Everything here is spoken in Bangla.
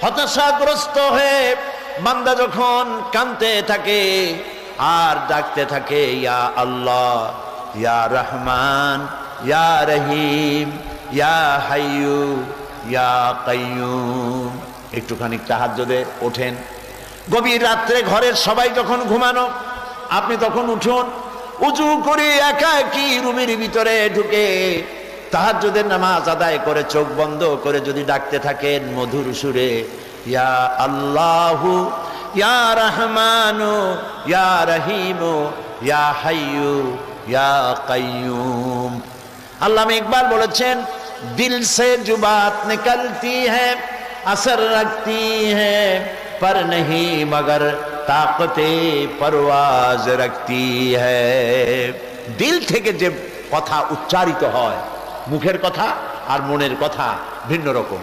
হতাশাগ্রস্ত হয়ে বান্দা যখন কাঁদতে থাকে আর ডাকতে থাকে, ইয়া আল্লাহ, ইয়া রহমান, ইয়া রহিম, ইয়া হাইয়ু, ইয়া কাইয়ুম। একটুখানি তাহাজ্জুদে ওঠেন, গভীর রাত্রে ঘরের সবাই যখন ঘুমানো, আপনি তখন উঠুন, উজু করে একা একই রুমের ভিতরে ঢুকে তাহাজ্জুদের নামাজ আদায় করে চোখ বন্ধ করে যদি ডাকতে থাকেন মধুর সুরে, ইয়া আল্লাহু, ইয়া রহমানু, ইয়া রহিমু, ইয়া হাইয়ু, ইয়া কাইয়ুম। আল্লামা ইকবাল বলেছেন, দিল সে जो बात निकलती है असर रखती है पर नहीं मगर ताकते परवाज रखती है। দিল থেকে যে কথা উচ্চারিত হয়, মুখের কথা আর মনের কথা ভিন্ন রকম।